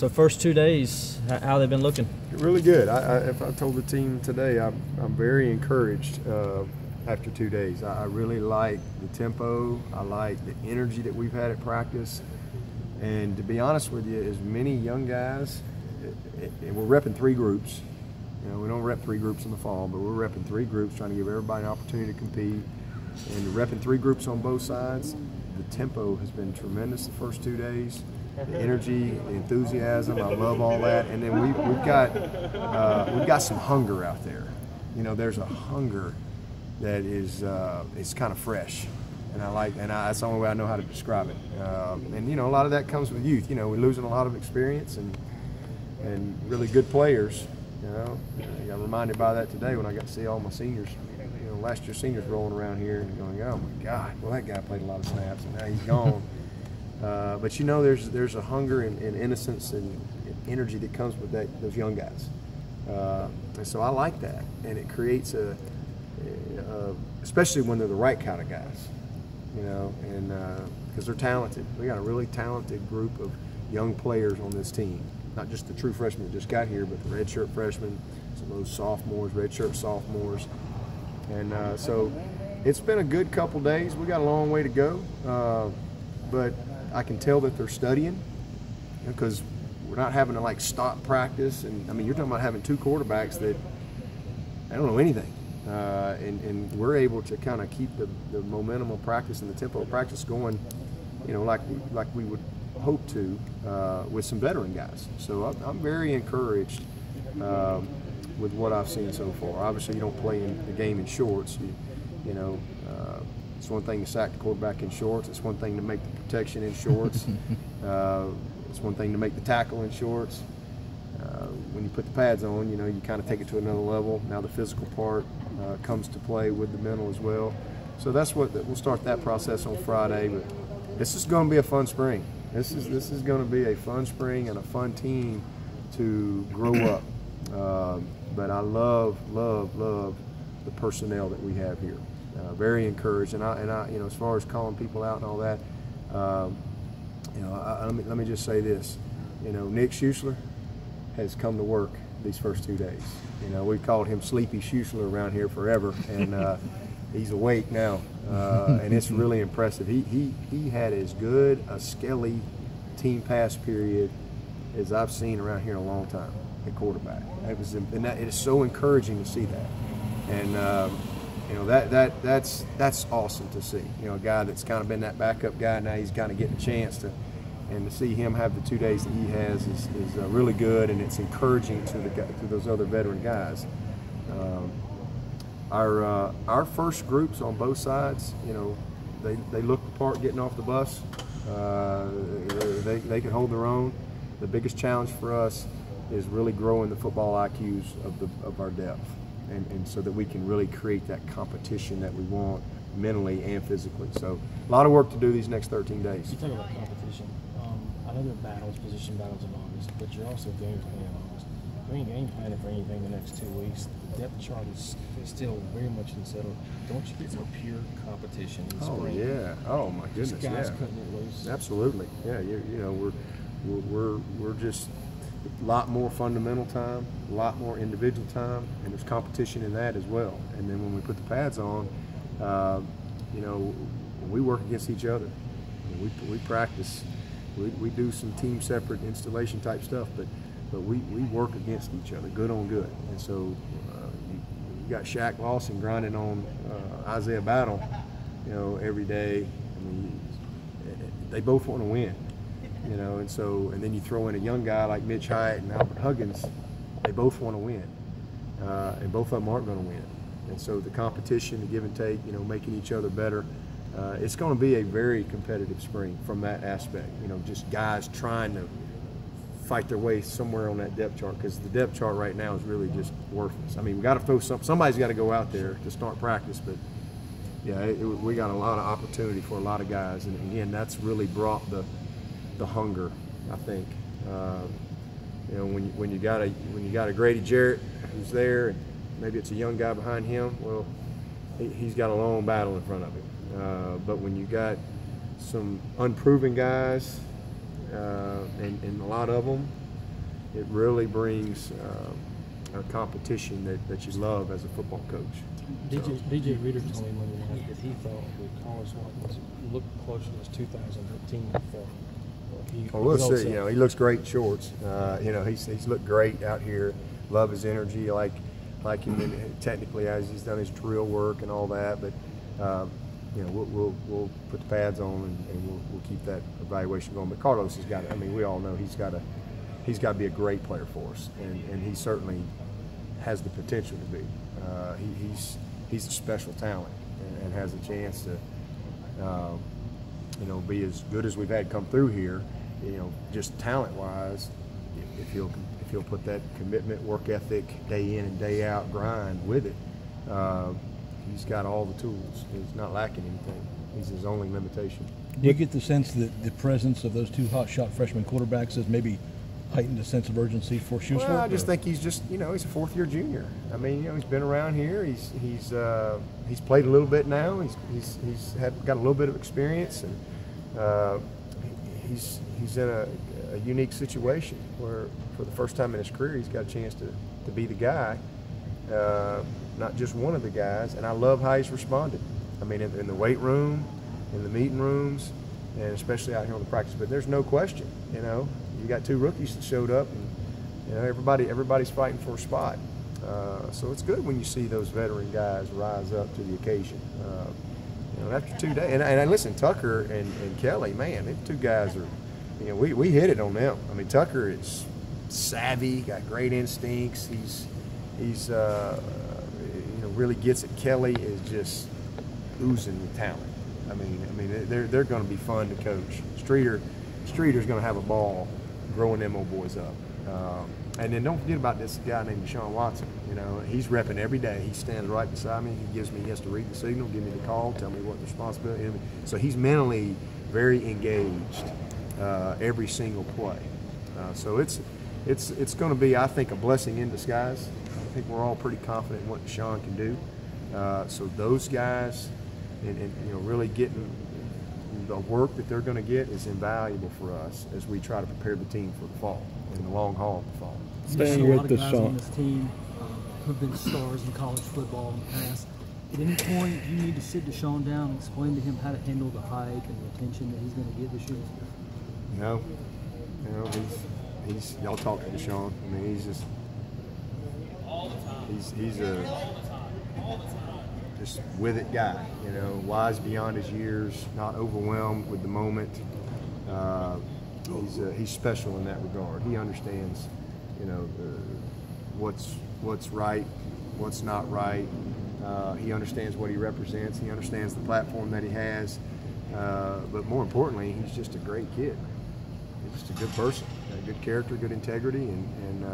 So first 2 days, how they've been looking? Really good. If I told the team today, I'm very encouraged after 2 days. I really like the tempo. I like the energy that we've had at practice. And to be honest with you, as many young guys, and we're repping 3 groups. You know, we don't rep 3 groups in the fall, but we're repping 3 groups, trying to give everybody an opportunity to compete. And repping 3 groups on both sides, the tempo has been tremendous the first 2 days. The energy, the enthusiasm, I love all that. And then we've got some hunger out there. You know, there's a hunger that is it's kind of fresh, and that's the only way I know how to describe it. And you know, a lot of that comes with youth. You know, we're losing a lot of experience and really good players. You know, I got reminded by that today when I got to see all my seniors. You know, last year's seniors rolling around here and going, oh my God, well that guy played a lot of snaps and now he's gone. But you know, there's a hunger and innocence and energy that comes with those young guys, and so I like that, and it creates especially when they're the right kind of guys, you know, and because they're talented. We got a really talented group of young players on this team, not just the true freshmen that just got here, but the redshirt freshmen, some of those sophomores, redshirt sophomores, and so it's been a good couple days. We got a long way to go, but I can tell that they're studying, because we're not having to like stop practice. And I mean, you're talking about having 2 quarterbacks that I don't know anything, and we're able to kind of keep the momentum of practice and the tempo of practice going, you know, like we would hope to with some veteran guys. So I'm very encouraged with what I've seen so far. Obviously, you don't play in the game in shorts. You know. It's one thing to sack the quarterback in shorts. It's one thing to make the protection in shorts. It's one thing to make the tackle in shorts. When you put the pads on, you know, you kind of take it to another level. Now the physical part comes to play with the mental as well. So that's we'll start that process on Friday. But this is going to be a fun spring. This is going to be a fun spring and a fun team to grow up. But I love the personnel that we have here. Very encouraged, and I, you know, as far as calling people out and all that, you know, let me just say this, you know, Nick Schuessler has come to work these first 2 days. You know, we've called him Sleepy Schuessler around here forever, and he's awake now, and it's really impressive. He had as good a skelly team pass period as I've seen around here in a long time at quarterback. It is so encouraging to see that, and. You know, that's awesome to see. You know, a guy that's kind of been that backup guy, now he's kind of getting a chance to see him have the 2 days that he has is really good, and it's encouraging to those other veteran guys. Our first groups on both sides, you know, they looked the part getting off the bus. They can hold their own. The biggest challenge for us is really growing the football IQs of our depth. And so that we can really create that competition that we want mentally and physically. So a lot of work to do these next 13 days. You talk about competition. I know there are battles, position battles in August, but you're also game planning in August. You ain't game planning for anything the next 2 weeks. The depth chart is still very much unsettled. Don't you get some pure competition in the spring? Oh yeah. Oh my goodness. Just guys yeah. cutting it loose. Absolutely. Yeah. You know, we're just a lot more fundamental time, a lot more individual time, and there's competition in that as well. And then when we put the pads on, you know, we work against each other. We practice. We do some team separate installation type stuff, but we work against each other, good on good. And so you got Shaq Lawson grinding on Isaiah Battle, you know, every day. I mean, they both want to win. You know, and then you throw in a young guy like Mitch Hyatt and Albert Huggins, they both want to win, and both of them aren't going to win. And so the competition, the give and take, you know, making each other better, it's going to be a very competitive spring from that aspect. You know, just guys trying to fight their way somewhere on that depth chart, because the depth chart right now is really just worthless. I mean, we got to throw somebody's got to go out there to start practice, but yeah, we got a lot of opportunity for a lot of guys, and again, that's really brought the hunger, I think. You know, when you got a Grady Jarrett who's there, and maybe it's a young guy behind him, well, he's got a long battle in front of him. But when you got some unproven guys, and a lot of them, it really brings a competition that you love as a football coach. DJ Reader told me Monday night that he thought that Carlos Watkins looked closer to his 2013 form. Well, we'll see. You know, he looks great in shorts. You know, he's looked great out here. Love his energy, like him technically as he's done his drill work and all that. But you know, we'll put the pads on and we'll keep that evaluation going. But Carlos has got. I mean, we all know he's got to be a great player for us, and he certainly has the potential to be. He's a special talent and has a chance to you know, be as good as we've had come through here. You know, just talent-wise, if he'll put that commitment, work ethic, day in and day out grind with it, he's got all the tools. He's not lacking anything. He's his only limitation. Do you get the sense that the presence of those two hotshot freshman quarterbacks has maybe heightened a sense of urgency for Schuster? Well, I just think he's just, you know, he's a fourth-year junior. I mean, you know, he's been around here. He's played a little bit now. He's got a little bit of experience, and he's in a unique situation where for the first time in his career he's got a chance to be the guy, not just one of the guys. And I love how he's responded. I mean, in the weight room, in the meeting rooms, and especially out here on the practice. But there's no question, you know, you got two rookies that showed up, and you know everybody's fighting for a spot. So it's good when you see those veteran guys rise up to the occasion. You know, after 2 days, and listen, Tucker and Kelly, man, them two guys are, you know, we hit it on them. I mean, Tucker is savvy, got great instincts. He's you know, really gets it. Kelly is just oozing with talent. I mean, they're going to be fun to coach. Streeter's going to have a ball growing them old boys up. And then don't forget about this guy named Deshaun Watson. You know, he's repping every day. He stands right beside me. He has to read the signal, give me the call, tell me what the responsibility is. So he's mentally very engaged every single play. So it's going to be, I think, a blessing in disguise. I think we're all pretty confident in what Deshaun can do. So those guys, and you know, really getting the work that they're going to get is invaluable for us as we try to prepare the team for the fall and the long haul of the fall. Staying with the guys on this team who've been stars in college football in the past. At any point, you need to sit Deshaun down and explain to him how to handle the hike and the attention that he's going to get this year. No, you know, he's y'all talk to Deshaun. I mean, he's just he's a just with it guy. You know, wise beyond his years, not overwhelmed with the moment. He's special in that regard. He understands, you know, what's right, what's not right. He understands what he represents. He understands the platform that he has. But more importantly, he's just a great kid. He's just a good person, a good character, good integrity, and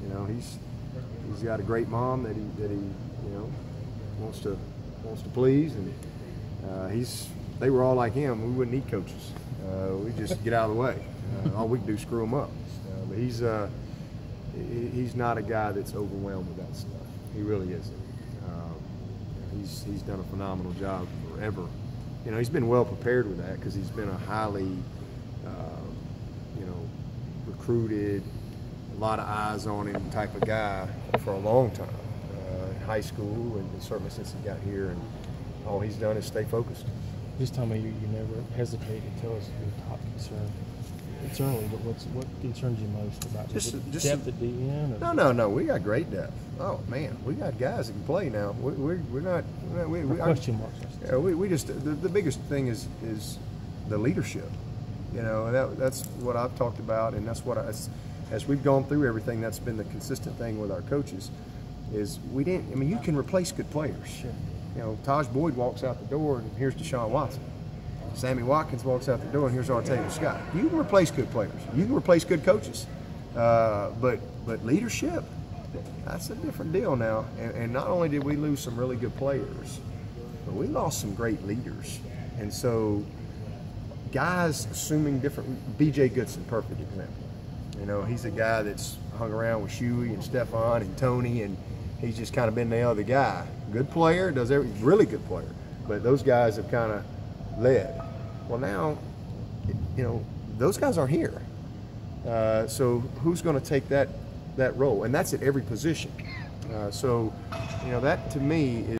you know, he's got a great mom that he you know wants to please, and they were all like him. We wouldn't need coaches. We just get out of the way. All we can do is screw them up. But he's not a guy that's overwhelmed with that stuff. He really isn't. He's done a phenomenal job forever. You know, he's been well prepared with that because he's been a highly, you know, recruited, a lot of eyes on him type of guy for a long time. In high school and certainly since he got here, and all he's done is stay focused. This time of year, you never hesitate to tell us your top concern. It's early, but what concerns you most about just depth at the end? No. We got great depth. Oh man, we got guys that can play now. We're not. We question marks. Yeah, we just the biggest thing is the leadership. You know, that's what I've talked about, and that's what as we've gone through everything, that's been the consistent thing with our coaches. Is we didn't. I mean, you can replace good players. Sure. You know, Taj Boyd walks out the door, and here's Deshaun Watson. Sammy Watkins walks out the door, and here's Artavis Scott. You can replace good players. You can replace good coaches. But leadership, that's a different deal now. And not only did we lose some really good players, but we lost some great leaders. And so guys assuming different. B.J. Goodson, perfect example. You know, he's a guy that's hung around with Shuey and Stefan and Tony, and he's just kind of been the other guy. Good player, really good player. But those guys have kind of led. Well, now, you know, those guys aren't here. So who's going to take that role? And that's at every position. So, you know, that to me